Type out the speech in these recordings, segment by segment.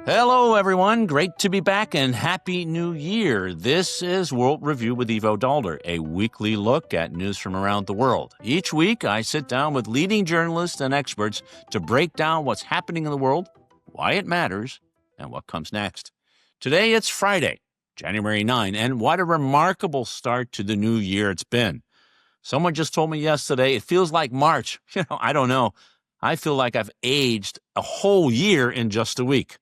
Hello, everyone. Great to be back and Happy New Year. This is World Review with Ivo Dalder, a weekly look at news from around the world. Each week, I sit down with leading journalists and experts to break down what's happening in the world, why it matters, and what comes next. Today, it's Friday, January 9, and what a remarkable start to the new year it's been. Someone just told me yesterday, it feels like March. I don't know. I feel like I've aged a whole year in just a week.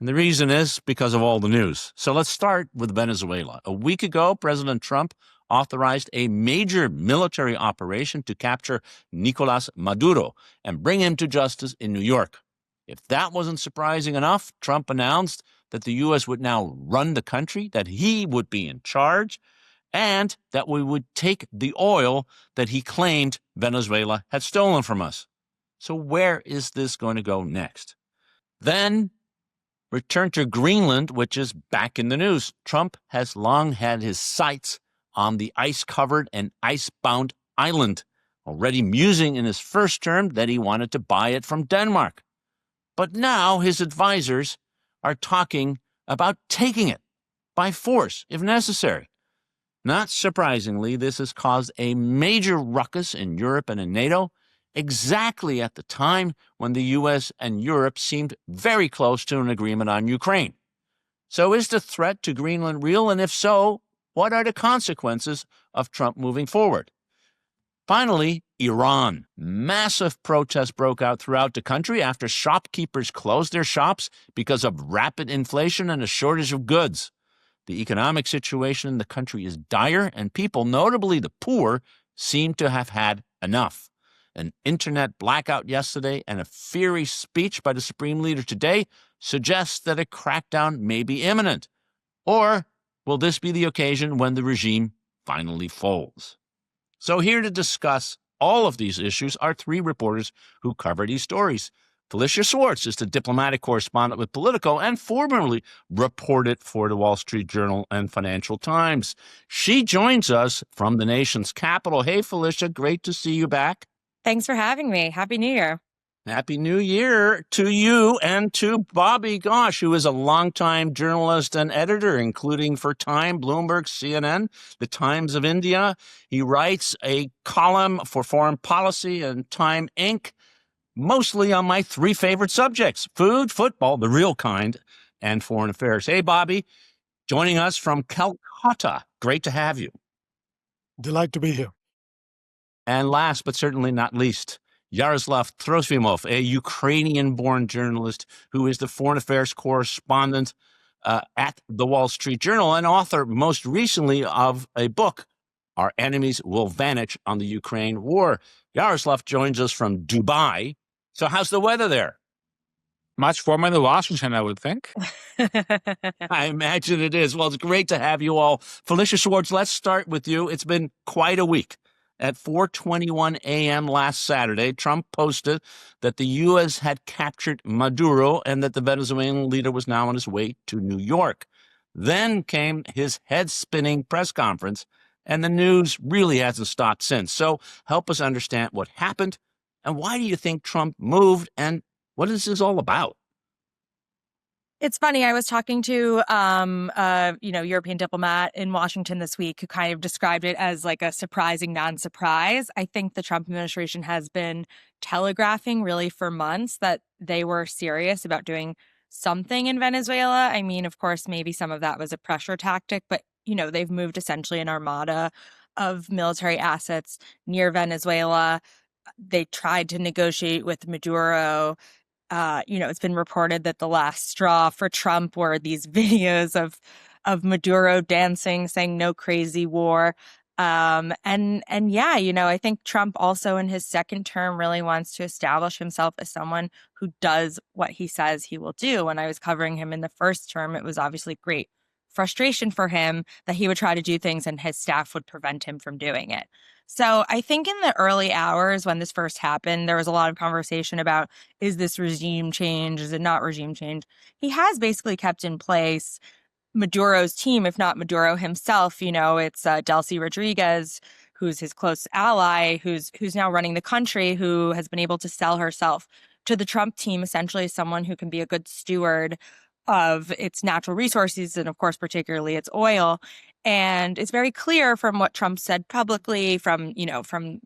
And the reason is because of all the news. So let's start with Venezuela. A week ago, President Trump authorized a major military operation to capture Nicolas Maduro and bring him to justice in New York. If that wasn't surprising enough, Trump announced that the U.S. would now run the country, that he would be in charge, and that we would take the oil that he claimed Venezuela had stolen from us. So where is this going to go next? Then return to Greenland, which is back in the news. Trump has long had his sights on the ice-covered and ice-bound island, already musing in his first term that he wanted to buy it from Denmark. But now his advisors are talking about taking it by force, if necessary. Not surprisingly, this has caused a major ruckus in Europe and in NATO, exactly at the time when the U.S. and Europe seemed very close to an agreement on Ukraine. So is the threat to Greenland real? And if so, what are the consequences of Trump moving forward? Finally, Iran. Massive protests broke out throughout the country after shopkeepers closed their shops because of rapid inflation and a shortage of goods. The economic situation in the country is dire, and people, notably the poor, seem to have had enough. An internet blackout yesterday and a fiery speech by the Supreme Leader today suggests that a crackdown may be imminent. Or will this be the occasion when the regime finally folds? So here to discuss all of these issues are three reporters who cover these stories. Felicia Schwartz is the diplomatic correspondent with Politico and formerly reported for the Wall Street Journal and Financial Times. She joins us from the nation's capital. Hey, Felicia, great to see you back. Thanks for having me. Happy New Year. Happy New Year to you and to Bobby Gosh, who is a longtime journalist and editor, including for Time, Bloomberg, CNN, the Times of India. He writes a column for Foreign Policy and Time Inc., mostly on my three favorite subjects: food, football, the real kind, and foreign affairs. Hey, Bobby, joining us from Calcutta. Great to have you. Delight to be here. And last but certainly not least, Yaroslav Trofimov, a Ukrainian-born journalist who is the foreign affairs correspondent at the Wall Street Journal and author most recently of a book, Our Enemies Will Vanish on the Ukraine War. Yaroslav joins us from Dubai. So how's the weather there? Much warmer than Washington, I would think. I imagine it is. Well, it's great to have you all. Felicia Schwartz, let's start with you. It's been quite a week. At 4:21 a.m. last Saturday, Trump posted that the U.S. had captured Maduro and that the Venezuelan leader was now on his way to New York. Then came his head-spinning press conference, and the news really hasn't stopped since. So help us understand what happened, and why do you think Trump moved, and what is this all about? It's funny. I was talking to European diplomat in Washington this week who kind of described it as like a surprising non-surprise. I think the Trump administration has been telegraphing really for months that they were serious about doing something in Venezuela. I mean, of course, maybe some of that was a pressure tactic, but, they've moved essentially an armada of military assets near Venezuela. They tried to negotiate with Maduro. It's been reported that the last straw for Trump were these videos of Maduro dancing, saying no crazy war. I think Trump also in his second term really wants to establish himself as someone who does what he says he will do. When I was covering him in the first term, it was obviously great frustration for him that he would try to do things and his staff would prevent him from doing it. So I think in the early hours when this first happened, there was a lot of conversation about, is this regime change? Is it not regime change? He has basically kept in place Maduro's team, if not Maduro himself. It's Delcy Rodriguez, who's his close ally, who's now running the country, who has been able to sell herself to the Trump team essentially as someone who can be a good steward of its natural resources and, of course, particularly its oil. And it's very clear from what Trump said publicly, from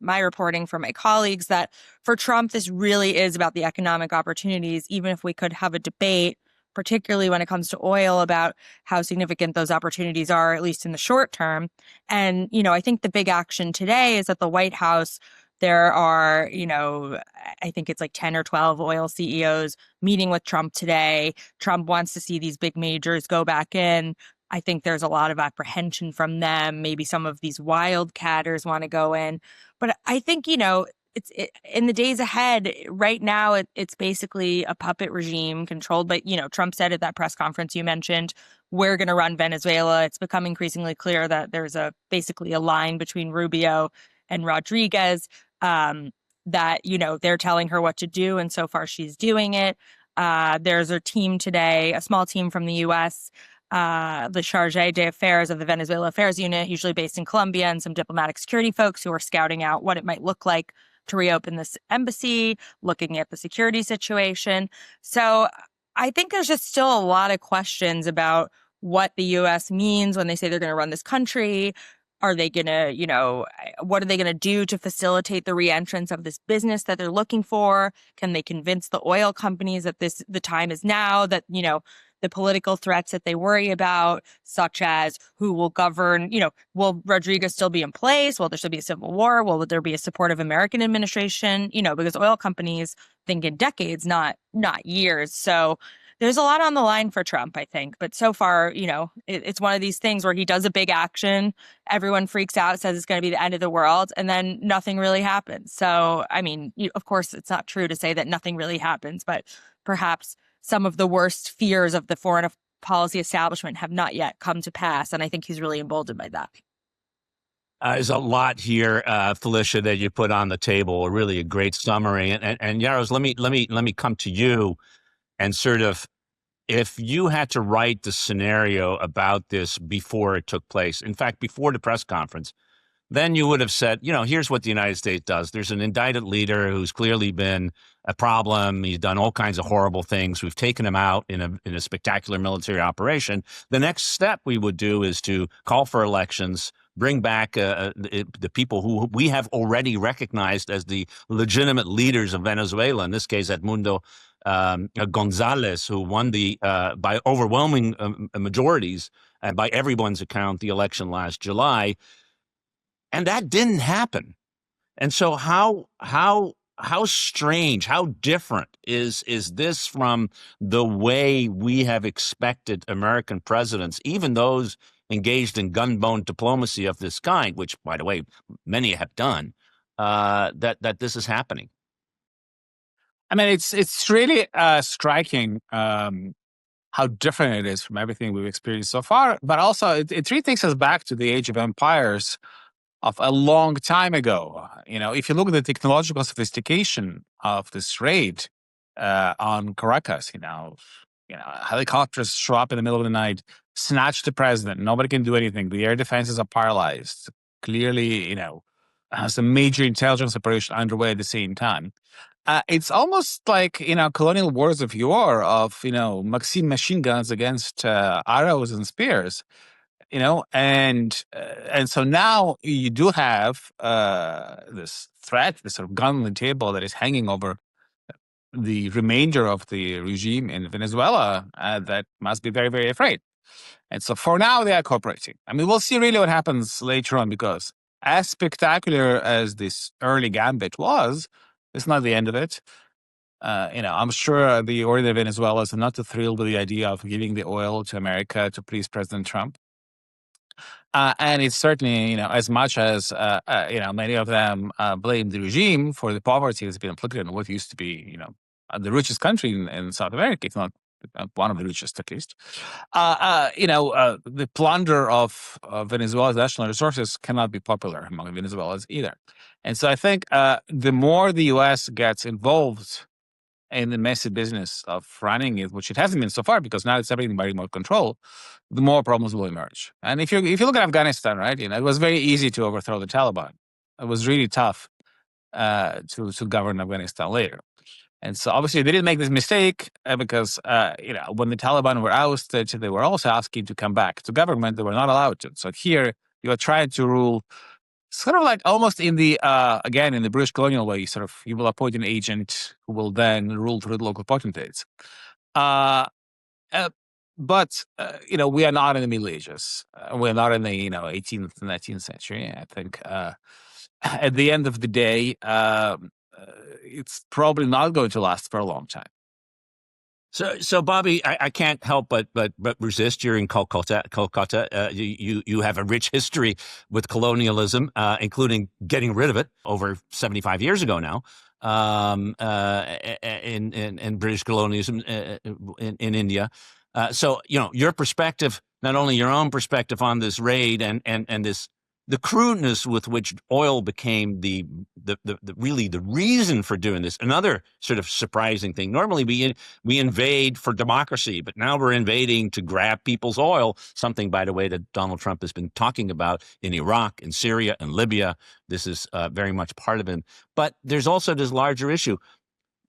my reporting, from my colleagues, that for Trump, this really is about the economic opportunities, even if we could have a debate, particularly when it comes to oil, about how significant those opportunities are, at least in the short term. And, I think the big action today is at the White House. There are, I think it's like 10 or 12 oil CEOs meeting with Trump today. Trump wants to see these big majors go back in. I think there's a lot of apprehension from them. Maybe some of these wildcatters want to go in. But I think, in the days ahead, right now, it's basically a puppet regime controlled by, Trump said at that press conference you mentioned, we're going to run Venezuela. It's become increasingly clear that there's basically a line between Rubio and Rodriguez, that, they're telling her what to do. And so far she's doing it. There's a team today, a small team from the U.S., the Charge d'Affaires of the Venezuela Affairs Unit, usually based in Colombia, and some diplomatic security folks who are scouting out what it might look like to reopen this embassy, looking at the security situation. So I think there's just still a lot of questions about what the U.S. means when they say they're going to run this country. Are they going to, what are they going to do to facilitate the reentrance of this business that they're looking for? Can they convince the oil companies that the time is now, that, the political threats that they worry about, such as who will govern, will Rodriguez still be in place? Will there still be a civil war? Will there be a supportive American administration? Because oil companies think in decades, not years. So there's a lot on the line for Trump, I think. But so far, it's one of these things where he does a big action, everyone freaks out, says it's going to be the end of the world, and then nothing really happens. So, I mean, of course, it's not true to say that nothing really happens, but perhaps some of the worst fears of the foreign policy establishment have not yet come to pass. And I think he's really emboldened by that. There's a lot here, Felicia, that you put on the table. Really a great summary. And Yaros, let me come to you and sort of, if you had to write the scenario about this before it took place, in fact, before the press conference, then you would have said, here's what the United States does. There's an indicted leader who's clearly been a problem. He's done all kinds of horrible things. We've taken him out in a spectacular military operation. The next step we would do is to call for elections, bring back the people who we have already recognized as the legitimate leaders of Venezuela, in this case, Edmundo Gonzalez, who won by overwhelming majorities, and by everyone's account, the election last July. And that didn't happen. And so how strange, how different is this from the way we have expected American presidents, even those engaged in gun-bone diplomacy of this kind, which, by the way, many have done, that this is happening? I mean, it's really striking how different it is from everything we've experienced so far. But also, it really takes us back to the age of empires of a long time ago. If you look at the technological sophistication of this raid on Caracas, helicopters show up in the middle of the night, snatch the president. Nobody can do anything. The air defenses are paralyzed. Clearly, some major intelligence operation underway at the same time. It's almost like, colonial wars of yore of, Maxim machine guns against arrows and spears. And so now you do have this threat, this sort of gun on the table that is hanging over the remainder of the regime in Venezuela that must be very, very afraid. And so for now, they are cooperating. I mean, we'll see really what happens later on, because as spectacular as this early gambit was, it's not the end of it. I'm sure the ordinary Venezuelans are not too thrilled with the idea of giving the oil to America to please President Trump. And it's certainly, as much as, many of them blame the regime for the poverty that's been inflicted on what used to be, the richest country in South America, if not one of the richest at least. The plunder of Venezuela's national resources cannot be popular among Venezuelans either. And so I think the more the U.S. gets involved in the messy business of running it, which it hasn't been so far, because now it's everything by remote control, the more problems will emerge. And if you look at Afghanistan, right, it was very easy to overthrow the Taliban. It was really tough to govern Afghanistan later. And so obviously they didn't make this mistake because, when the Taliban were ousted, they were also asking to come back to government. They were not allowed to. So here you are trying to rule sort of like almost in the, again, in the British colonial way, sort of you will appoint an agent who will then rule through the local potentates. Uh, uh, but we are not in the Middle Ages. We're not in the 18th, 19th century. I think at the end of the day, it's probably not going to last for a long time. So Bobby, I can't help but resist. You're in Kolkata. You have a rich history with colonialism, including getting rid of it over 75 years ago now. In British colonialism in India. So your perspective, not only your own perspective on this raid and this the crudeness with which oil became the really the reason for doing this. Another sort of surprising thing. Normally we invade for democracy, but now we're invading to grab people's oil, something, by the way, that Donald Trump has been talking about in Iraq, in Syria, and Libya. This is very much part of it. But there's also this larger issue.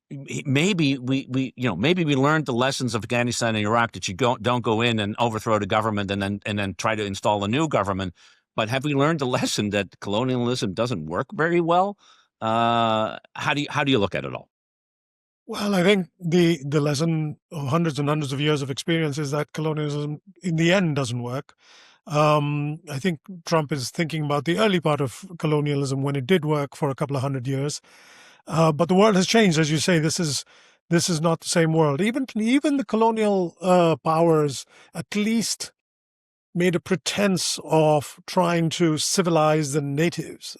Maybe we learned the lessons of Afghanistan and Iraq, that you don't go in and overthrow the government and then try to install a new government. But have we learned the lesson that colonialism doesn't work very well? How do you look at it all? Well, I think the lesson of hundreds and hundreds of years of experience is that colonialism in the end doesn't work. I think Trump is thinking about the early part of colonialism when it did work for a couple of hundred years. But the world has changed, as you say. This is not the same world. Even the colonial powers at least made a pretense of trying to civilize the natives,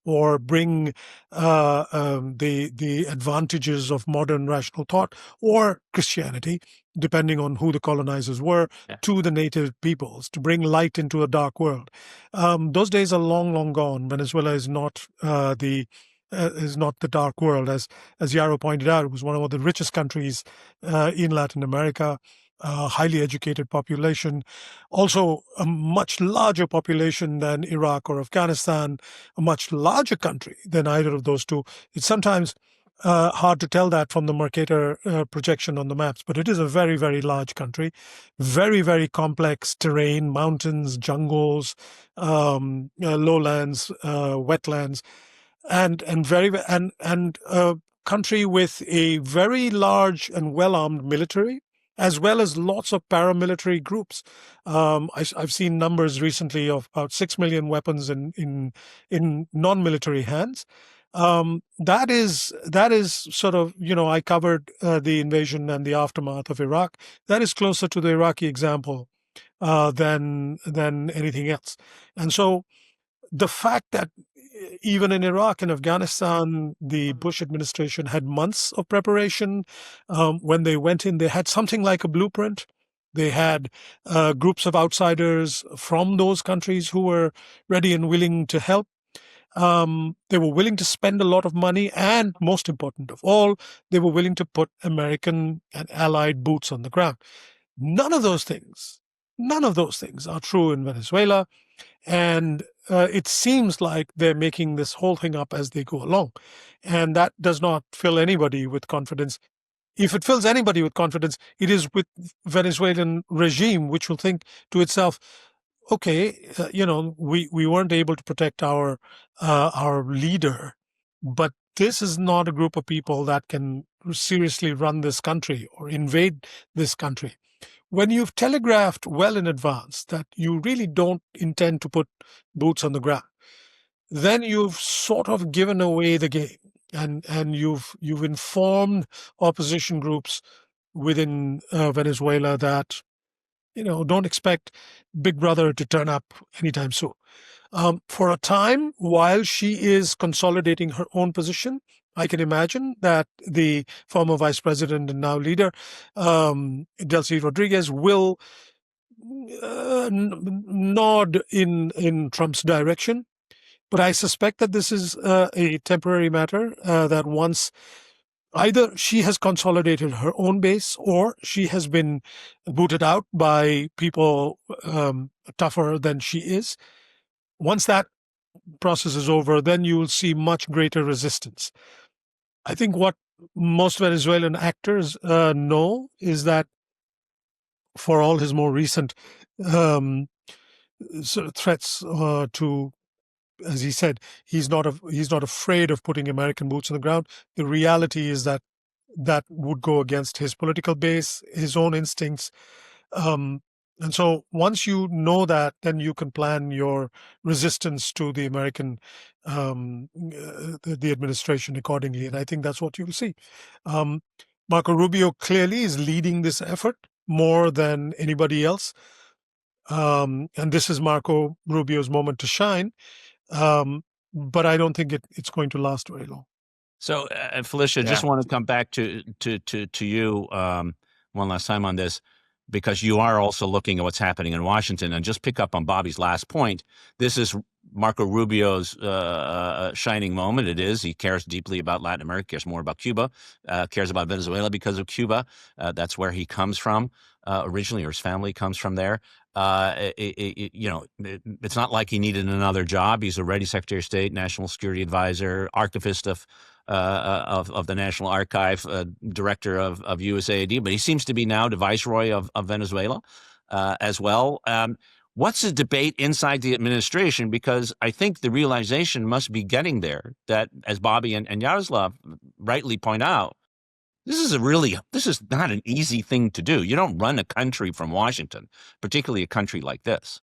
or bring the advantages of modern rational thought or Christianity, depending on who the colonizers were, to the native peoples, to bring light into a dark world. Those days are long, long gone. Venezuela is not the dark world. As Yaro pointed out, it was one of the richest countries in Latin America. Highly educated population, also a much larger population than Iraq or Afghanistan, a much larger country than either of those two. It's sometimes hard to tell that from the Mercator projection on the maps, but it is a very, very large country, very, very complex terrain, mountains, jungles, lowlands, wetlands, and a country with a very large and well-armed military, as well as lots of paramilitary groups. I've seen numbers recently of about 6 million weapons in non-military hands. That is sort of, I covered the invasion and the aftermath of Iraq. That is closer to the Iraqi example than anything else. And so the fact that even in Iraq and Afghanistan, the Bush administration had months of preparation. When they went in, they had something like a blueprint. They had groups of outsiders from those countries who were ready and willing to help. They were willing to spend a lot of money, and most important of all, they were willing to put American and allied boots on the ground. None of those things are true in Venezuela. And it seems like they're making this whole thing up as they go along. And that does not fill anybody with confidence. If it fills anybody with confidence, it is with Venezuelan regime, which will think to itself, okay, we weren't able to protect our leader, but this is not a group of people that can seriously run this country or invade this country. When you've telegraphed well in advance that you really don't intend to put boots on the ground, then you've sort of given away the game, and you've informed opposition groups within Venezuela that don't expect Big Brother to turn up anytime soon. For a time, while she is consolidating her own position, I can imagine that the former vice president and now leader, Delcy Rodriguez, will nod in Trump's direction. But I suspect that this is a temporary matter, that once either she has consolidated her own base or she has been booted out by people tougher than she is. Once that process is over, then you will see much greater resistance. I think what most Venezuelan actors know is that for all his more recent um, sort of threats to, as he said, he's not afraid of putting American boots on the ground. The reality is that that would go against his political base, his own instincts. And so once you know that, then you can plan your resistance to the American, the administration accordingly. And I think that's what you'll see. Um, Marco Rubio clearly is leading this effort more than anybody else. And this is Marco Rubio's moment to shine. But I don't think it's going to last very long. So, Felicia, just want to come back to you one last time on this, because you are also looking at what's happening in Washington, and just pick up on Bobby's last point. This is Marco Rubio's shining moment. It is. He cares deeply about Latin America, cares more about Cuba, cares about Venezuela because of Cuba. That's where he comes from originally, or his family comes from there. It's not like he needed another job. He's already Secretary of State, National Security Advisor, archivist of the National Archive, director of USAID, but he seems to be now the viceroy of Venezuela as well. What's the debate inside the administration? Because I think the realization must be getting there that, as Bobby and Yaroslav rightly point out, this is not an easy thing to do. You don't run a country from Washington, particularly a country like this.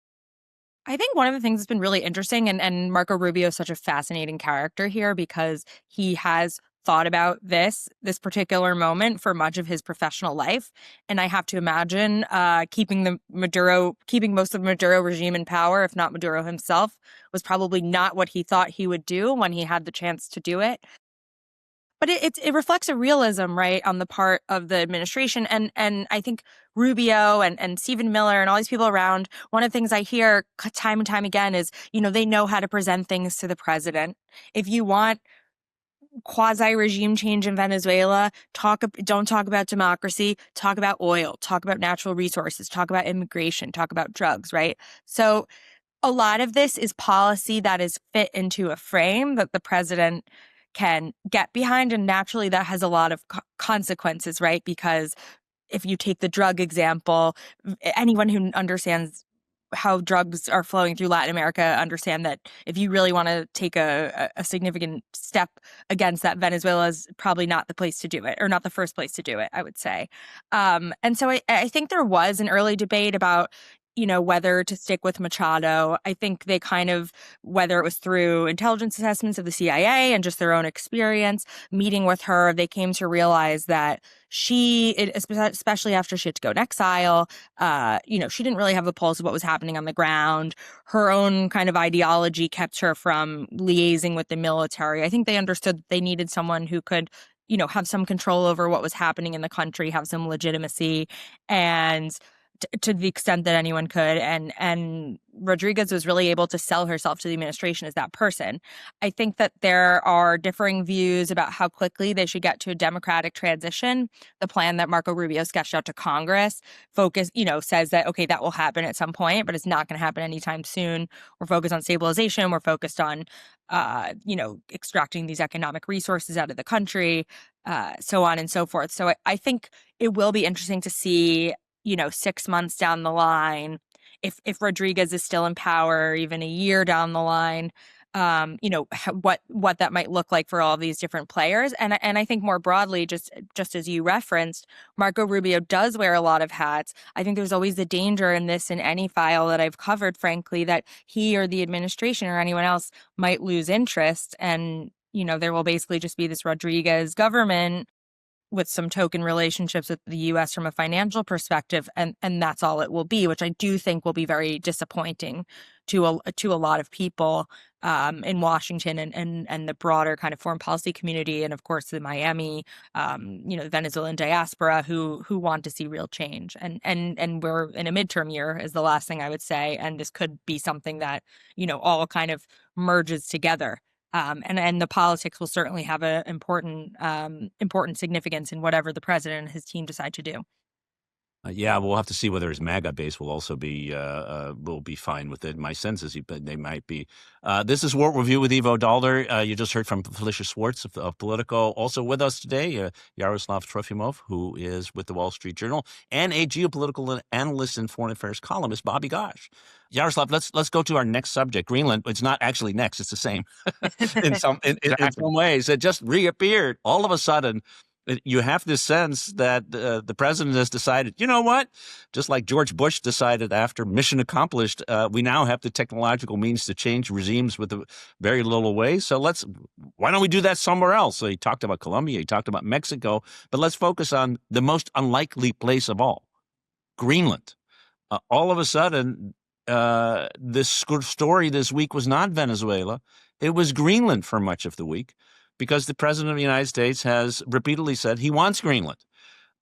I think one of the things that's been really interesting, and Marco Rubio is such a fascinating character here because he has thought about this particular moment for much of his professional life. And I have to imagine keeping most of the Maduro regime in power, if not Maduro himself, was probably not what he thought he would do when he had the chance to do it. But it reflects a realism, right, on the part of the administration. And I think Rubio and Stephen Miller and all these people around, one of the things I hear time and time again is, they know how to present things to the president. If you want quasi-regime change in Venezuela, don't talk about democracy, talk about oil, talk about natural resources, talk about immigration, talk about drugs, right? So a lot of this is policy that is fit into a frame that the president can get behind. And naturally, that has a lot of consequences, right? Because if you take the drug example, anyone who understands how drugs are flowing through Latin America understand that if you really want to take a significant step against that, Venezuela is probably not the place to do it, or not the first place to do it, I would say. And so I think there was an early debate about whether to stick with Machado. I think they whether it was through intelligence assessments of the CIA and just their own experience, meeting with her, they came to realize that especially after she had to go in exile, she didn't really have a pulse of what was happening on the ground. Her own kind of ideology kept her from liaising with the military. I think they understood that they needed someone who could have some control over what was happening in the country, have some legitimacy, and to the extent that anyone could. And Rodriguez was really able to sell herself to the administration as that person. I think that there are differing views about how quickly they should get to a democratic transition. The plan that Marco Rubio sketched out to Congress says that, okay, that will happen at some point, but it's not going to happen anytime soon. We're focused on stabilization. We're focused on, extracting these economic resources out of the country, so on and so forth. So I think it will be interesting to see 6 months down the line, if Rodriguez is still in power, even a year down the line, what that might look like for all these different players. And I think more broadly, just as you referenced, Marco Rubio does wear a lot of hats. I think there's always the danger in any file that I've covered, frankly, that he or the administration or anyone else might lose interest. And, there will basically just be this Rodriguez government with some token relationships with the U.S. from a financial perspective, and that's all it will be, which I do think will be very disappointing to a lot of people in Washington and the broader kind of foreign policy community, and of course the Miami, the Venezuelan diaspora who want to see real change. And we're in a midterm year is the last thing I would say, and this could be something that all kind of merges together. And the politics will certainly have an important significance in whatever the president and his team decide to do. Yeah, we'll have to see whether his MAGA base will also will be fine with it. My sense is they might be. This is World Review with Ivo Daalder. You just heard from Felicia Schwartz of Politico. Also with us today, Yaroslav Trofimov, who is with the Wall Street Journal, and a geopolitical analyst and foreign affairs columnist, Bobby Gosh. Yaroslav, let's go to our next subject, Greenland. It's not actually next; it's the same in some ways. It just reappeared all of a sudden. You have this sense that the president has decided, you know what? Just like George Bush decided after mission accomplished, we now have the technological means to change regimes with very little way. So why don't we do that somewhere else? So he talked about Colombia, he talked about Mexico, but let's focus on the most unlikely place of all, Greenland. All of a sudden, this story this week was not Venezuela. It was Greenland for much of the week, because the president of the United States has repeatedly said he wants Greenland.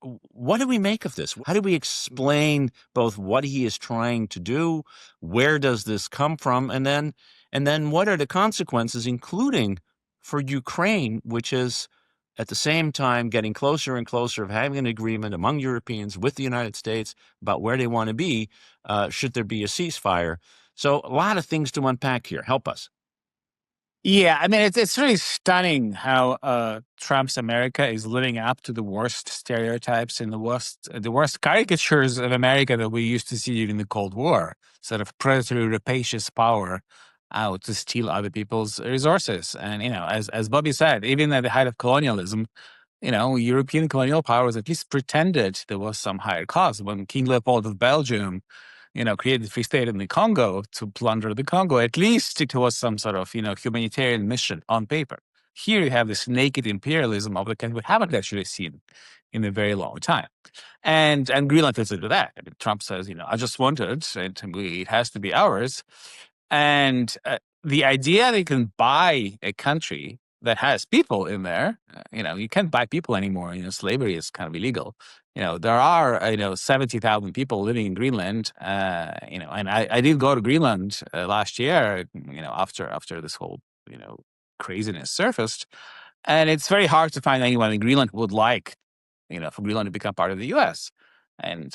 What do we make of this? How do we explain both what he is trying to do, where does this come from, and then what are the consequences, including for Ukraine, which is at the same time getting closer and closer of having an agreement among Europeans with the United States about where they want to be, should there be a ceasefire. So a lot of things to unpack here. Help us. Yeah, I mean, it's really stunning how Trump's America is living up to the worst stereotypes and the worst caricatures of America that we used to see during the Cold War. Sort of predatory, rapacious power out to steal other people's resources. And as Bobby said, even at the height of colonialism, European colonial powers at least pretended there was some higher cause. When King Leopold of Belgium created the Free State in the Congo to plunder the Congo, at least it was some sort of, humanitarian mission on paper. Here you have this naked imperialism of the kind we haven't actually seen in a very long time. And Greenland fits into that. I mean, Trump says, I just want it, and it has to be ours. And the idea that you can buy a country that has people in there, you can't buy people anymore. Slavery is kind of illegal. There are 70,000 people living in Greenland. And I did go to Greenland last year. After this whole craziness surfaced, and it's very hard to find anyone in Greenland who would like for Greenland to become part of the U.S. And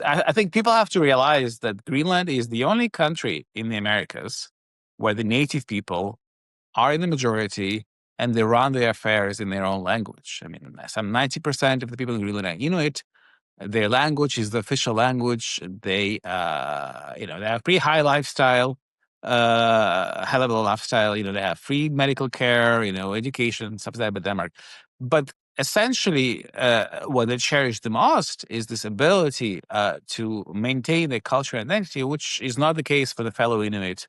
I think people have to realize that Greenland is the only country in the Americas where the native people are in the majority and they run their affairs in their own language. I mean, some 90% of the people in Greenland are Inuit. Their language is the official language. They have pretty high lifestyle, high level of lifestyle. They have free medical care, education, subsidized by Denmark. But essentially, what they cherish the most is this ability to maintain their cultural identity, which is not the case for the fellow Inuit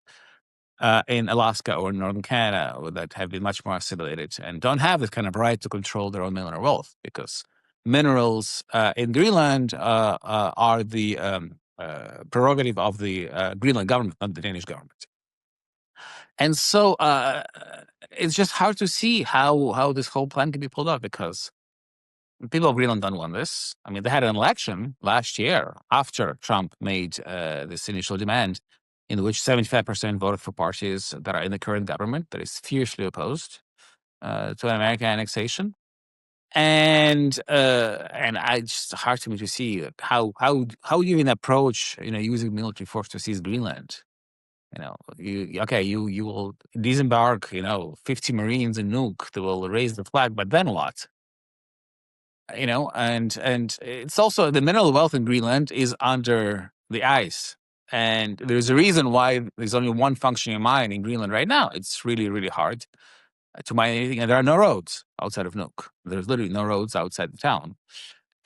in Alaska or northern Canada, that have been much more assimilated and don't have this kind of right to control their own mineral wealth, because minerals in Greenland are the prerogative of the Greenland government, not the Danish government. And so it's just hard to see how this whole plan can be pulled off, because people of Greenland don't want this. I mean, they had an election last year after Trump made this initial demand, in which 75% voted for parties that are in the current government that is fiercely opposed to an American annexation. And it's just hard to me to see how you even approach using military force to seize Greenland. You will disembark 50 Marines in Nuuk that will raise the flag, but then what? And it's also the mineral wealth in Greenland is under the ice. And there's a reason why there's only one functioning mine in Greenland right now. It's really, really hard to mine anything. And there are no roads outside of Nuuk. There's literally no roads outside the town.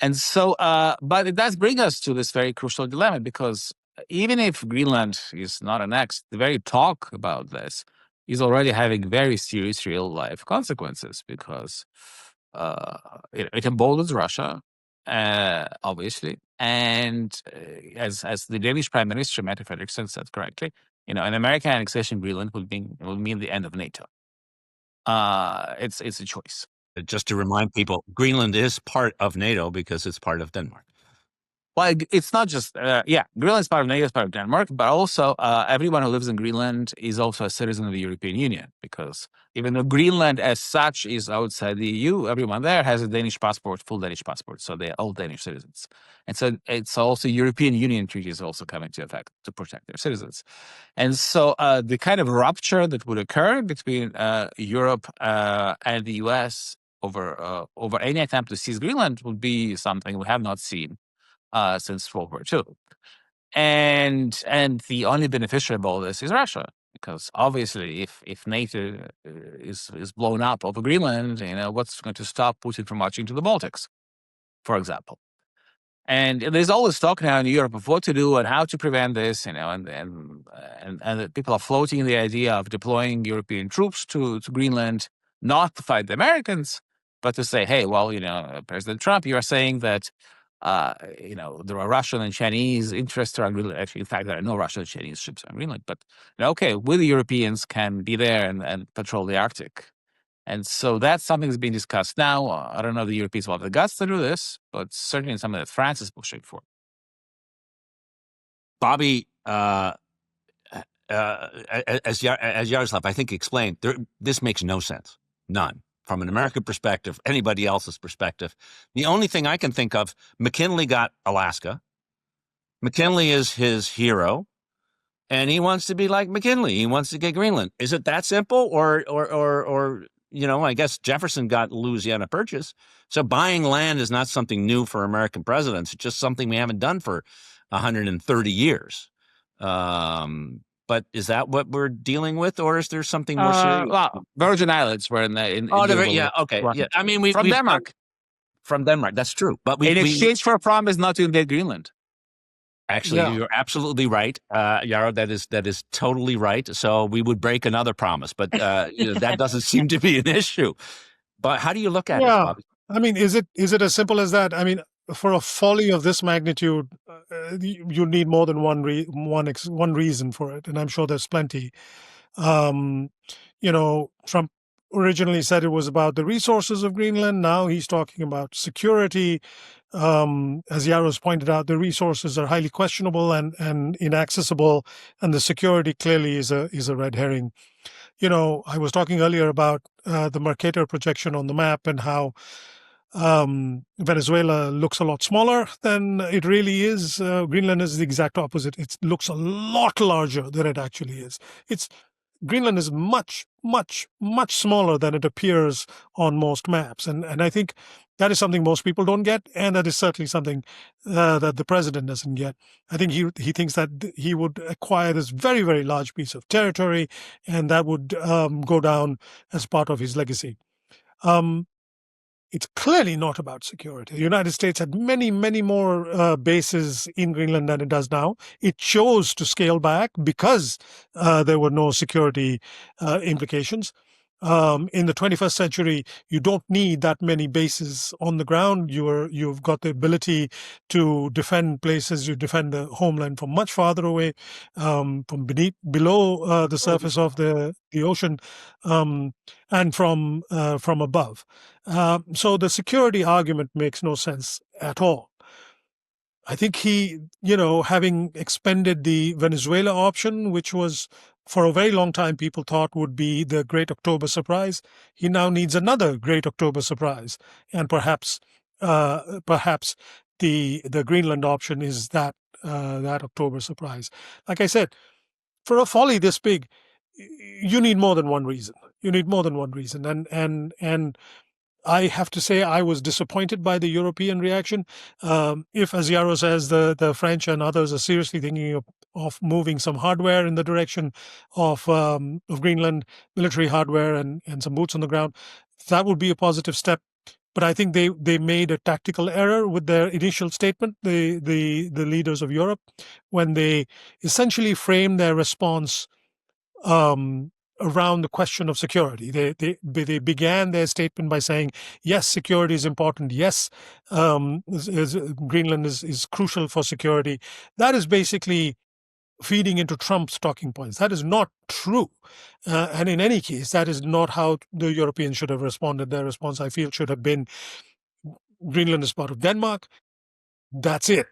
And so, but it does bring us to this very crucial dilemma, because even if Greenland is not annexed, the very talk about this is already having very serious real life consequences, because it emboldens Russia, obviously. And as the Danish Prime Minister, Mette Frederiksen, said correctly, an American annexation of Greenland will mean the end of NATO. It's a choice. Just to remind people, Greenland is part of NATO because it's part of Denmark. Well, it's not just, Greenland is part of NATO, is part of Denmark, but also everyone who lives in Greenland is also a citizen of the European Union, because even though Greenland as such is outside the EU, everyone there has a Danish passport, full Danish passport, so they're all Danish citizens. And so it's also European Union treaties also come into effect to protect their citizens. And so the kind of rupture that would occur between Europe and the US over any attempt to seize Greenland would be something we have not seen since World War II. And the only beneficiary of all this is Russia, because obviously if NATO is blown up over Greenland, what's going to stop Putin from marching to the Baltics, for example? And there's always talk now in Europe of what to do and how to prevent this, and people are floating the idea of deploying European troops to Greenland, not to fight the Americans, but to say, hey, well, President Trump, you are saying that there are Russian and Chinese interests around Greenland. Actually, in fact, there are no Russian and Chinese ships on Greenland. But okay, we the Europeans can be there and patrol the Arctic. And so that's something that's being discussed now. I don't know if the Europeans will have the guts to do this, but certainly something that France is pushing for. Bobby, as Yaroslav, I think, explained, this makes no sense. None. From an American perspective, anybody else's perspective. The only thing I can think of, McKinley got Alaska. McKinley is his hero, and he wants to be like McKinley. He wants to get Greenland. Is it that simple? Or I guess Jefferson got Louisiana Purchase. So buying land is not something new for American presidents. It's just something we haven't done for 130 years. But is that what we're dealing with, or is there something more serious? Well, Virgin Islands were in okay. Yeah, I mean, from Denmark. From Denmark, that's true. But in exchange for a promise not to invade Greenland. Actually, you're absolutely right, Yaro. That is totally right. So we would break another promise, but that doesn't seem to be an issue. But how do you look at it, Bobby? I mean, is it as simple as that? I mean, for a folly of this magnitude, you need more than one reason for it, and I'm sure there's plenty. Trump originally said it was about the resources of Greenland. Now he's talking about security. As Yaros pointed out, the resources are highly questionable and inaccessible, and the security clearly is a red herring. I was talking earlier about the Mercator projection on the map and how Venezuela looks a lot smaller than it really is. Greenland is the exact opposite. It looks a lot larger than it actually is. Greenland is much, much, much smaller than it appears on most maps. And I think that is something most people don't get, and that is certainly something that the president doesn't get. I think he thinks that he would acquire this very, very large piece of territory, and that would go down as part of his legacy. It's clearly not about security. The United States had many, many more bases in Greenland than it does now. It chose to scale back because there were no security implications. In the 21st century, you don't need that many bases on the ground. You've got the ability to defend places. You defend the homeland from much farther away, from below the surface of the ocean, and from above. So the security argument makes no sense at all. I think he, having expended the Venezuela option, which was for a very long time people thought would be the Great October Surprise, he now needs another Great October Surprise, and perhaps the Greenland option is that October Surprise. Like I said, for a folly this big, you need more than one reason. And I have to say I was disappointed by the European reaction. If, as Yaro says, the French and others are seriously thinking of moving some hardware in the direction of Greenland, military hardware and some boots on the ground, that would be a positive step. But I think they made a tactical error with their initial statement, the leaders of Europe, when they essentially framed their response around the question of security. They began their statement by saying, yes, security is important. Yes, Greenland is crucial for security. That is basically feeding into Trump's talking points. That is not true. And in any case, that is not how the Europeans should have responded. Their response, I feel, should have been, Greenland is part of Denmark. That's it.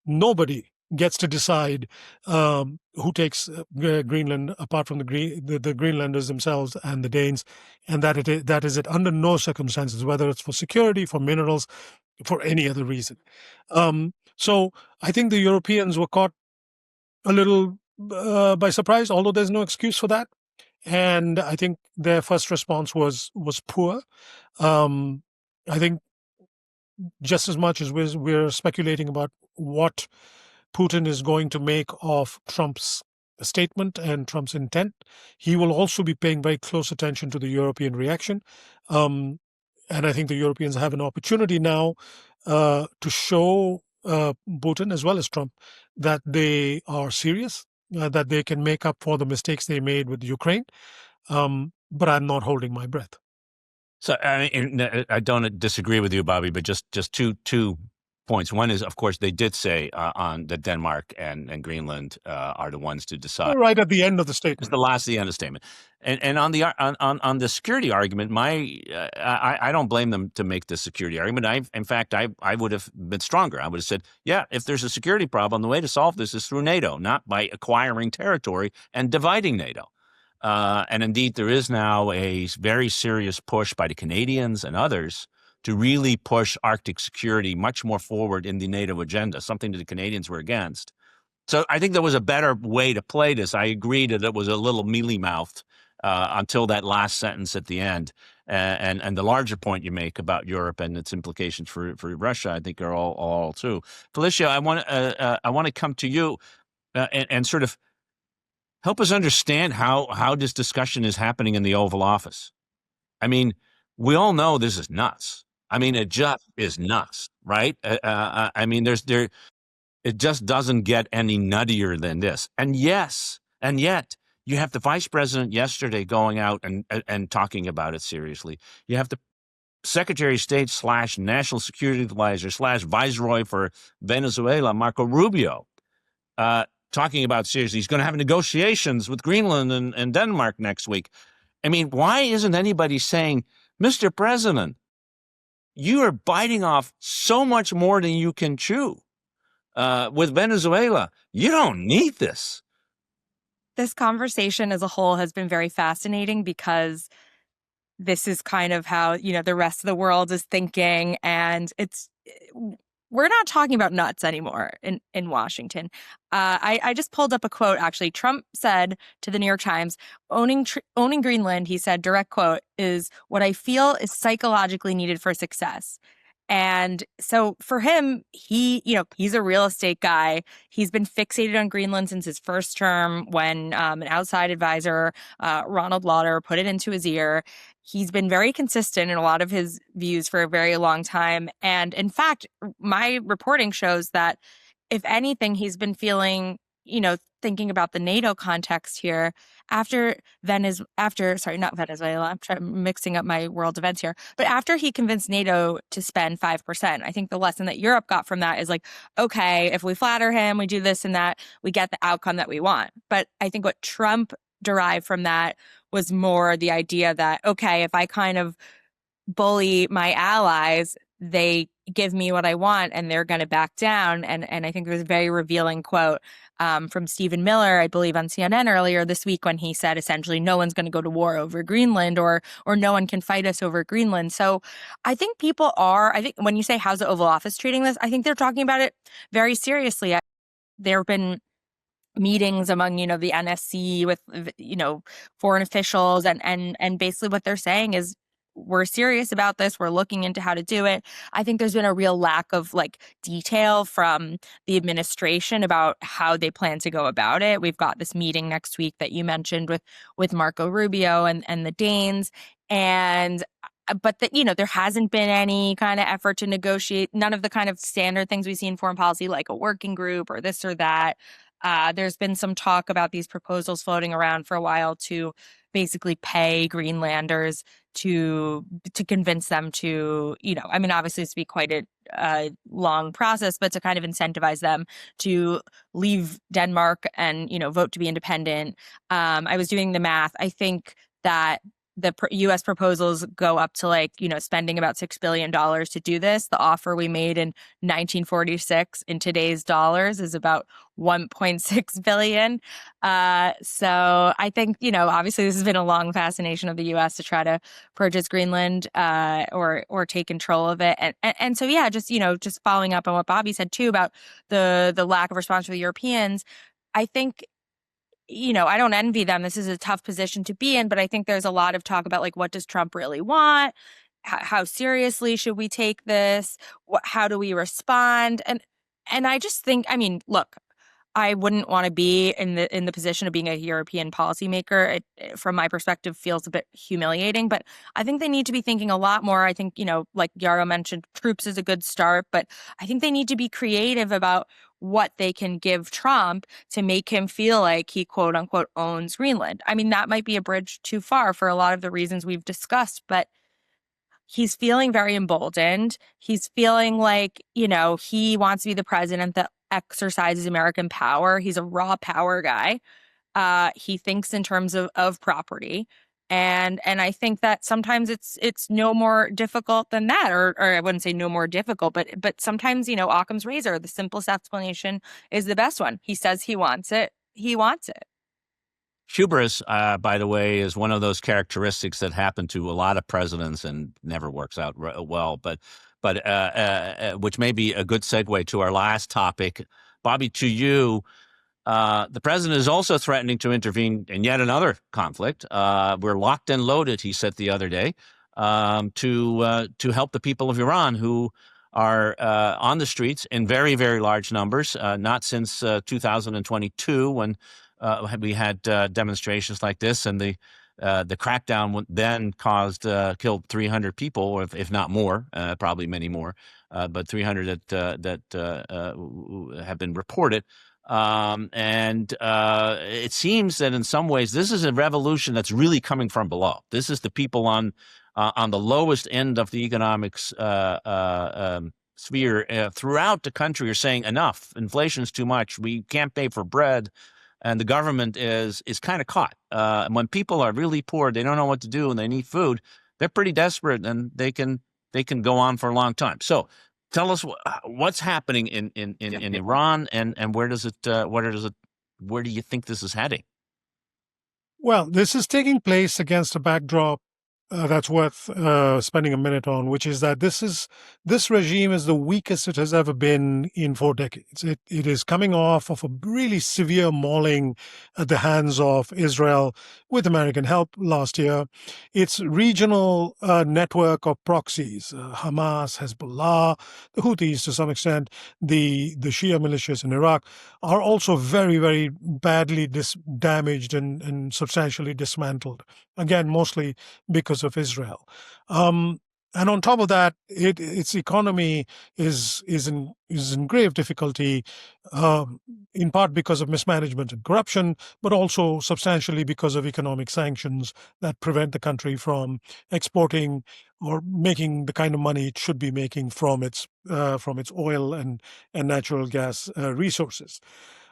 nobody gets to decide who takes Greenland apart from the Greenlanders themselves and the Danes, and that is it under no circumstances, whether it's for security, for minerals, for any other reason. So I think the Europeans were caught a little by surprise, although there's no excuse for that. And I think their first response was poor. I think just as much as we're speculating about what Putin is going to make of Trump's statement and Trump's intent, he will also be paying very close attention to the European reaction. And I think the Europeans have an opportunity now to show Putin as well as Trump that they are serious, that they can make up for the mistakes they made with Ukraine. But I'm not holding my breath. So I don't disagree with you, Bobby, but just two points. One is, of course, they did say on that Denmark and Greenland are the ones to decide. Right at the end of the It's statement. the end of the statement. And on the security argument, I don't blame them to make the security argument. In fact, I would have been stronger. I would have said, yeah, if there's a security problem, the way to solve this is through NATO, not by acquiring territory and dividing NATO. And indeed, there is now a very serious push by the Canadians and others to really push Arctic security much more forward in the NATO agenda, something that the Canadians were against. So I think there was a better way to play this. I agree that it was a little mealy-mouthed until that last sentence at the end. And the larger point you make about Europe and its implications for Russia, I think, are all true. Felicia, I want to come to you and sort of help us understand how this discussion is happening in the Oval Office. I mean, we all know this is nuts. I mean, it just is nuts, right? I mean, it just doesn't get any nuttier than this. And yet, you have the vice president yesterday going out and talking about it seriously. You have the Secretary of State / National Security Advisor / Viceroy for Venezuela, Marco Rubio, talking about seriously. He's going to have negotiations with Greenland and Denmark next week. I mean, why isn't anybody saying, Mr. President, you are biting off so much more than you can chew with Venezuela? You don't need this. This conversation as a whole has been very fascinating because this is kind of how, the rest of the world is thinking. And we're not talking about nuts anymore in Washington. I just pulled up a quote, actually. Trump said to the New York Times, owning Greenland, he said, direct quote, is what I feel is psychologically needed for success. And so for him, he's a real estate guy. He's been fixated on Greenland since his first term when an outside advisor, Ronald Lauder, put it into his ear. He's been very consistent in a lot of his views for a very long time. And in fact, my reporting shows that if anything, he's been feeling, thinking about the NATO context here after not Venezuela, I'm mixing up my world events here, but after he convinced NATO to spend 5%, I think the lesson that Europe got from that is like, okay, if we flatter him, we do this and that, we get the outcome that we want. But I think what Trump derived from that was more the idea that, okay, if I kind of bully my allies, they give me what I want and they're going to back down. And I think there was a very revealing quote from Stephen Miller, I believe on CNN earlier this week, when he said essentially no one's going to go to war over Greenland or no one can fight us over Greenland. So I think I think when you say how's the Oval Office treating this, I think they're talking about it very seriously. There have been meetings among, the NSC with, foreign officials and basically what they're saying is, we're serious about this. We're looking into how to do it. I think there's been a real lack of detail from the administration about how they plan to go about it. We've got this meeting next week that you mentioned with Marco Rubio and the Danes. But there hasn't been any kind of effort to negotiate, none of the kind of standard things we see in foreign policy, like a working group or this or that. There's been some talk about these proposals floating around for a while to basically pay Greenlanders to convince them to, obviously it's be quite a long process, but to kind of incentivize them to leave Denmark and, vote to be independent. I was doing the math. I think that the U.S. proposals go up to spending about $6 billion to do this. The offer we made in 1946 in today's dollars is about $1.6 billion. So I think, obviously this has been a long fascination of the U.S. to try to purchase Greenland or take control of it. And so, yeah, just following up on what Bobby said, too, about the lack of response from the Europeans, I think, I don't envy them. This is a tough position to be in, but I think there's a lot of talk about what does Trump really want? How seriously should we take this? How do we respond? And I just think, look, I wouldn't want to be in the position of being a European policymaker. It, from my perspective, feels a bit humiliating, but I think they need to be thinking a lot more. I think, like Yarrow mentioned, troops is a good start, but I think they need to be creative about what they can give Trump to make him feel like he, quote unquote, owns Greenland. That might be a bridge too far for a lot of the reasons we've discussed, but he's feeling very emboldened. He's feeling like, he wants to be the president that exercises American power. He's a raw power guy. He thinks in terms of property. And I think that sometimes it's no more difficult than that, or I wouldn't say no more difficult, but sometimes, Occam's razor, the simplest explanation is the best one. He says he wants it. He wants it. Hubris, by the way, is one of those characteristics that happen to a lot of presidents and never works out well. But which may be a good segue to our last topic. Bobby, to you, the president is also threatening to intervene in yet another conflict. We're locked and loaded, he said the other day, to help the people of Iran who are on the streets in very, very large numbers, not since 2022 when we had demonstrations like this, and the crackdown then killed 300 people, if not more, probably many more, but 300 that have been reported. And it seems that in some ways this is a revolution that's really coming from below. This is the people on the lowest end of the economics sphere throughout the country are saying enough. Inflation's too much. We can't pay for bread. And the government is kind of caught. When people are really poor, they don't know what to do, and they need food. They're pretty desperate, and they can go on for a long time. So, tell us what's happening in Iran, and where do you think this is heading? Well, this is taking place against a backdrop that's worth spending a minute on, which is that this regime is the weakest it has ever been in 4 decades. It is coming off of a really severe mauling at the hands of Israel with American help last year. Its regional network of proxies, Hamas, Hezbollah, the Houthis to some extent, the Shia militias in Iraq, are also very, very badly damaged and substantially dismantled. Again, mostly because of Israel. And on top of that, its economy is in grave difficulty, in part because of mismanagement and corruption, but also substantially because of economic sanctions that prevent the country from exporting or making the kind of money it should be making from its oil and natural gas resources.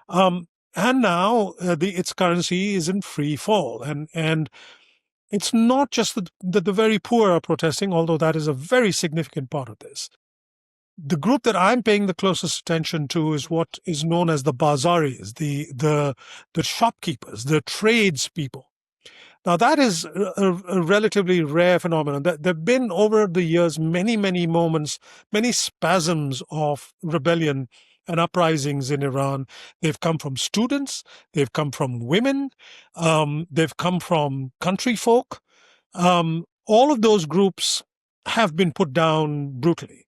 And now its currency is in free fall, and it's not just that the very poor are protesting, although that is a very significant part of this. The group that I'm paying the closest attention to is what is known as the bazaris, the shopkeepers, the tradespeople. Now, that is a relatively rare phenomenon. There have been over the years many, many moments, many spasms of rebellion and uprisings in Iran. They've come from students, they've come from women, they've come from country folk. All of those groups have been put down brutally.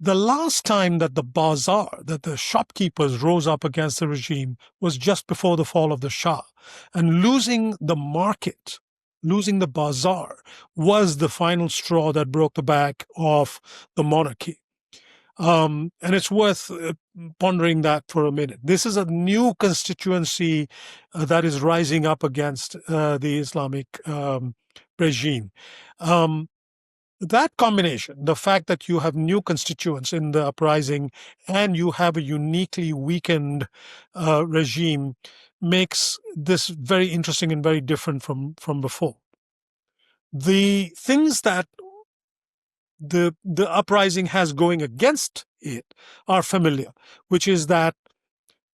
The last time that the shopkeepers rose up against the regime was just before the fall of the Shah. And losing the market, losing the bazaar, was the final straw that broke the back of the monarchy. And it's worth pondering that for a minute. This is a new constituency that is rising up against the Islamic regime. That combination, the fact that you have new constituents in the uprising and you have a uniquely weakened regime, makes this very interesting and very different from before. The things that the uprising has going against it are familiar, which is that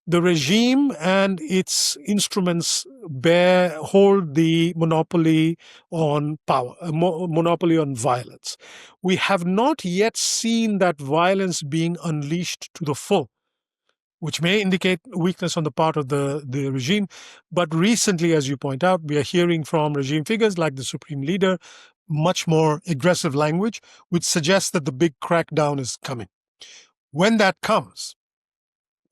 the regime and its instruments hold the monopoly on power, a monopoly on violence. We have not yet seen that violence being unleashed to the full, which may indicate weakness on the part of the regime. But recently, as you point out, we are hearing from regime figures like the supreme leader much more aggressive language, which suggests that the big crackdown is coming. When that comes,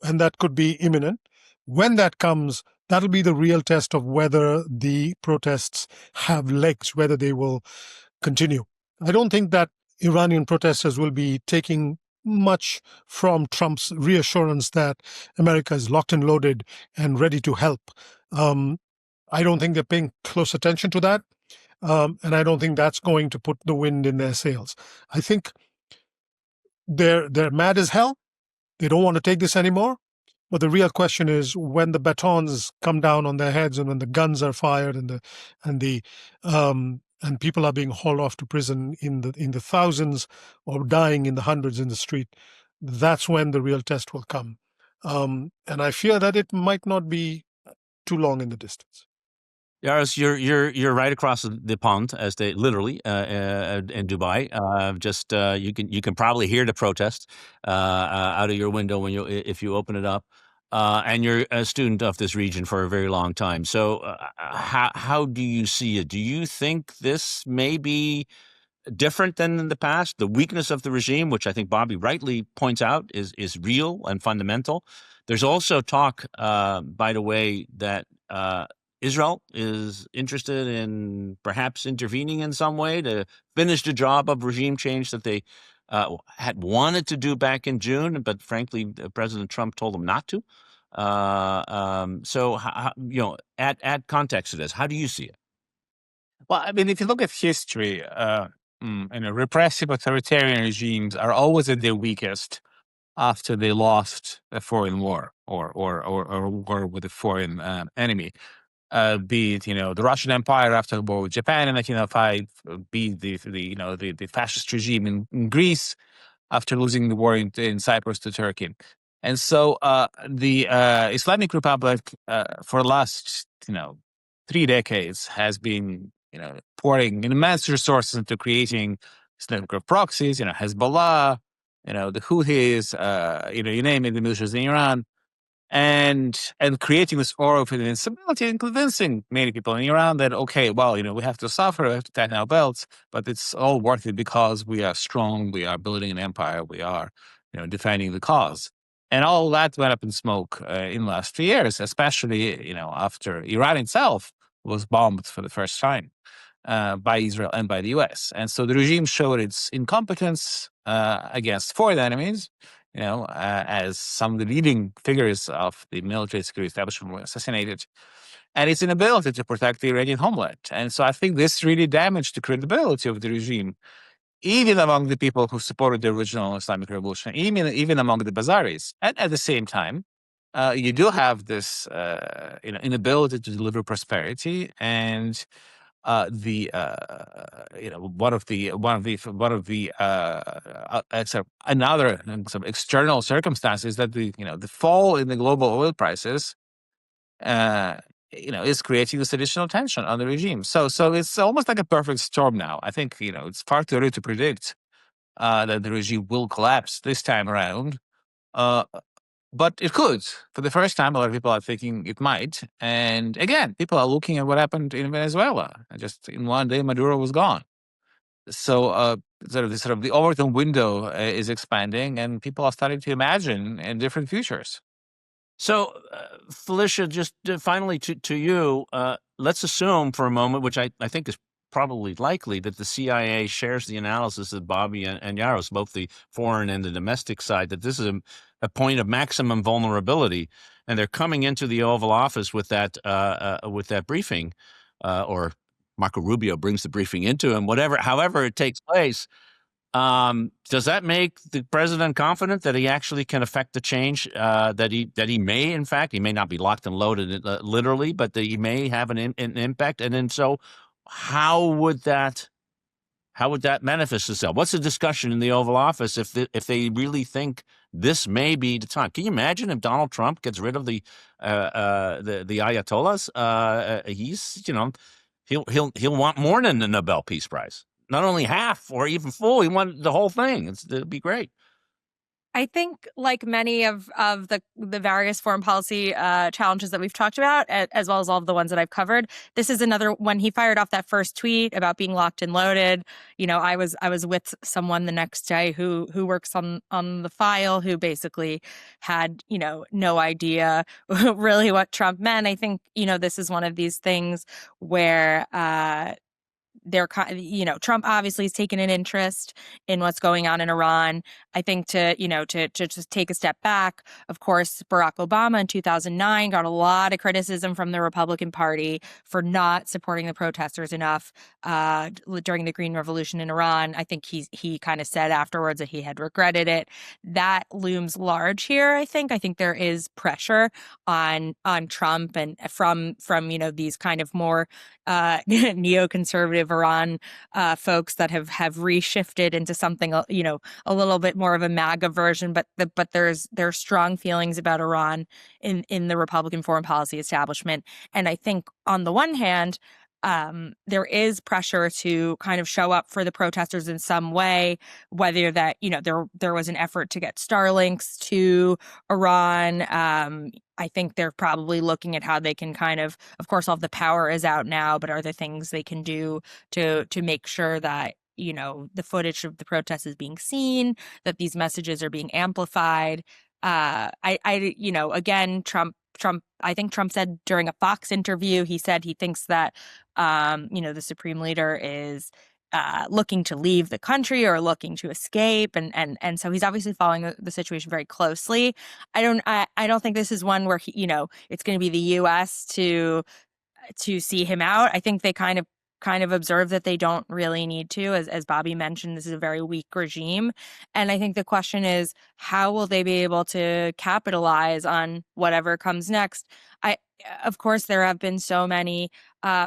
and that could be imminent, when that comes, that'll be the real test of whether the protests have legs, whether they will continue. I don't think that Iranian protesters will be taking much from Trump's reassurance that America is locked and loaded and ready to help. I don't think they're paying close attention to that. And I don't think that's going to put the wind in their sails. I think they're mad as hell. They don't want to take this anymore. But the real question is when the batons come down on their heads and when the guns are fired and people are being hauled off to prison in the thousands or dying in the hundreds in the street, that's when the real test will come. And I fear that it might not be too long in the distance. Yaros, you're right across the pond, as they literally in Dubai. You can probably hear the protest out of your window if you open it up. And you're a student of this region for a very long time. So how do you see it? Do you think this may be different than in the past? The weakness of the regime, which I think Bobby rightly points out, is real and fundamental. There's also talk, by the way, that Israel is interested in perhaps intervening in some way to finish the job of regime change that they had wanted to do back in June, but frankly, President Trump told them not to. So, add context to this. How do you see it? Well, I mean, if you look at history, repressive authoritarian regimes are always at their weakest after they lost a foreign war or war with a foreign enemy. Be it the Russian Empire after the war with Japan in 1905, be the fascist regime in Greece after losing the war in Cyprus to Turkey, and so the Islamic Republic for the last 3 decades has been pouring immense resources into creating Islamic group proxies, Hezbollah, the Houthis, you name it, the militias in Iran. And creating this aura of invincibility and convincing many people in Iran that, okay, well, we have to suffer, we have to tighten our belts, but it's all worth it because we are strong, we are building an empire, we are, defending the cause. And all that went up in smoke in the last few years, especially, after Iran itself was bombed for the first time by Israel and by the US. And so the regime showed its incompetence against foreign enemies, as some of the leading figures of the military security establishment were assassinated, and its inability to protect the Iranian homeland. And so I think this really damaged the credibility of the regime, even among the people who supported the original Islamic Revolution, even among the Bazaris. And at the same time, you do have this inability to deliver prosperity and another some external circumstances that the fall in the global oil prices is creating this additional tension on the regime. So it's almost like a perfect storm now. I think it's far too early to predict that the regime will collapse this time around. But it could. For the first time, a lot of people are thinking it might. And again, people are looking at what happened in Venezuela. Just in one day, Maduro was gone. So sort of the Overton window is expanding, and people are starting to imagine in different futures. So, Felicia, just finally to you, let's assume for a moment, which I think is probably likely, that the CIA shares the analysis of Bobby and Yaros, both the foreign and the domestic side, that this is a point of maximum vulnerability, and they're coming into the Oval Office with that briefing, or Marco Rubio brings the briefing into him, however it takes place. Does that make the president confident that he actually can affect the change that he may, in fact, he may not be locked and loaded literally, but that he may have an impact? And then so how would that manifest itself? What's the discussion in the Oval Office if they really think this may be the time? Can you imagine if Donald Trump gets rid of the Ayatollahs? He's he'll want more than the Nobel Peace Prize. Not only half or even full, he want the whole thing. It'd be great. I think, like many of the various foreign policy challenges that we've talked about, as well as all of the ones that I've covered, this is another. When he fired off that first tweet about being locked and loaded, I was with someone the next day who works on the file, who basically had no idea really what Trump meant. I think this is one of these things where Trump obviously has taken an interest in what's going on in Iran. I think to just take a step back, of course, Barack Obama in 2009 got a lot of criticism from the Republican Party for not supporting the protesters enough during the Green Revolution in Iran. I think he kind of said afterwards that he had regretted it. That looms large here, I think. I think there is pressure on Trump and from these kind of more neoconservative Iran folks that have reshifted into something a little bit more of a MAGA version, but there's strong feelings about Iran in the Republican foreign policy establishment. And I think on the one hand, there is pressure to kind of show up for the protesters in some way, whether that, there was an effort to get Starlinks to Iran. I think they're probably looking at how they can of course, all of the power is out now, but are there things they can do to make sure that the footage of the protests is being seen, that these messages are being amplified. Again, Trump, I think Trump said during a Fox interview, he said he thinks that, the Supreme Leader is looking to leave the country or looking to escape. And so he's obviously following the situation very closely. I don't think this is one where it's going to be the U.S. to see him out. I think they kind of observe that they don't really need to. As Bobby mentioned, this is a very weak regime. And I think the question is, how will they be able to capitalize on whatever comes next? Of course, there have been so many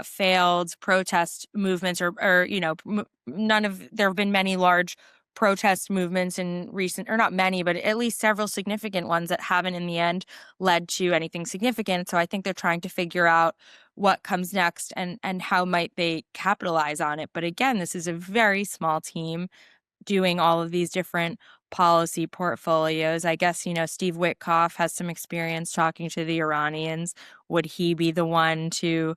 failed protest movements there have been many large protest movements in recent, or not many, but at least several significant ones that haven't in the end led to anything significant. So I think they're trying to figure out what comes next and how might they capitalize on it. But again, this is a very small team doing all of these different policy portfolios. I guess, Steve Witkoff has some experience talking to the Iranians. Would he be the one to,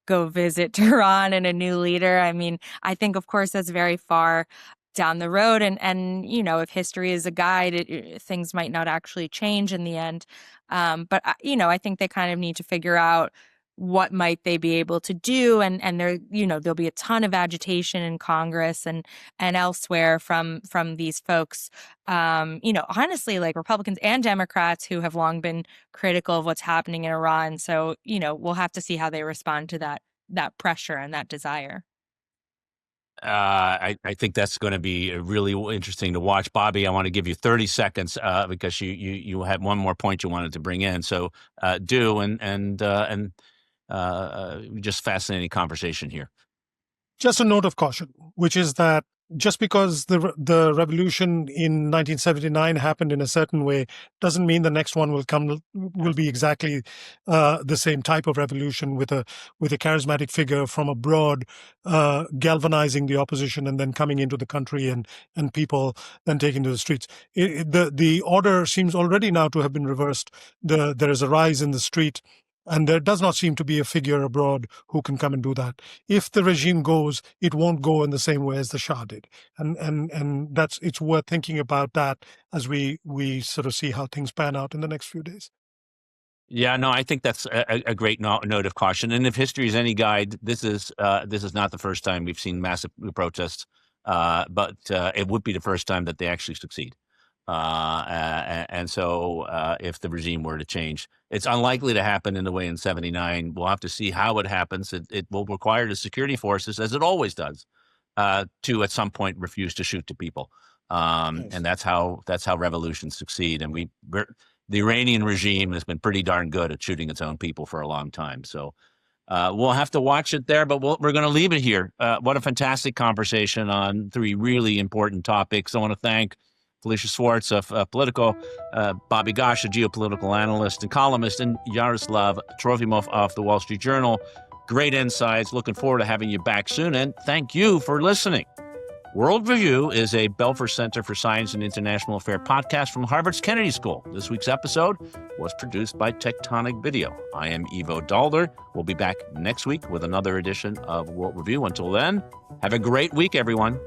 go visit Tehran and a new leader? I mean, I think, of course, that's very far down the road. And if history is a guide, things might not actually change in the end. But I think they kind of need to figure out what might they be able to do, and there there'll be a ton of agitation in Congress and elsewhere from these folks, honestly, like Republicans and Democrats who have long been critical of what's happening in Iran. So we'll have to see how they respond to that pressure and that desire. I think that's going to be really interesting to watch. Bobby, I want to give you 30 seconds because you had one more point you wanted to bring in. So just fascinating conversation here. Just a note of caution, which is that just because the revolution in 1979 happened in a certain way doesn't mean the next one will be exactly the same type of revolution with a charismatic figure from abroad galvanizing the opposition and then coming into the country and people then taking to the streets. The order seems already now to have been reversed. There is a rise in the street. And there does not seem to be a figure abroad who can come and do that. If the regime goes, it won't go in the same way as the Shah did. And it's worth thinking about that as we sort of see how things pan out in the next few days. Yeah, no, I think that's a great note of caution. And if history is any guide, this is not the first time we've seen massive protests, but it would be the first time that they actually succeed. And so if the regime were to change, it's unlikely to happen in the way in 79. We'll have to see how it happens. It will require the security forces, as it always does, to at some point refuse to shoot to people. Nice. And that's how revolutions succeed. And the Iranian regime has been pretty darn good at shooting its own people for a long time. So We'll have to watch it there, but we're going to leave it here. What a fantastic conversation on 3 really important topics. I want to thank Felicia Schwartz of Politico, Bobby Gosh, a geopolitical analyst and columnist, and Yaroslav Trofimov of the Wall Street Journal. Great insights. Looking forward to having you back soon, and thank you for listening. World Review is a Belfer Center for Science and International Affairs podcast from Harvard's Kennedy School. This week's episode was produced by Tectonic Video. I am Ivo Daalder. We'll be back next week with another edition of World Review. Until then, have a great week, everyone.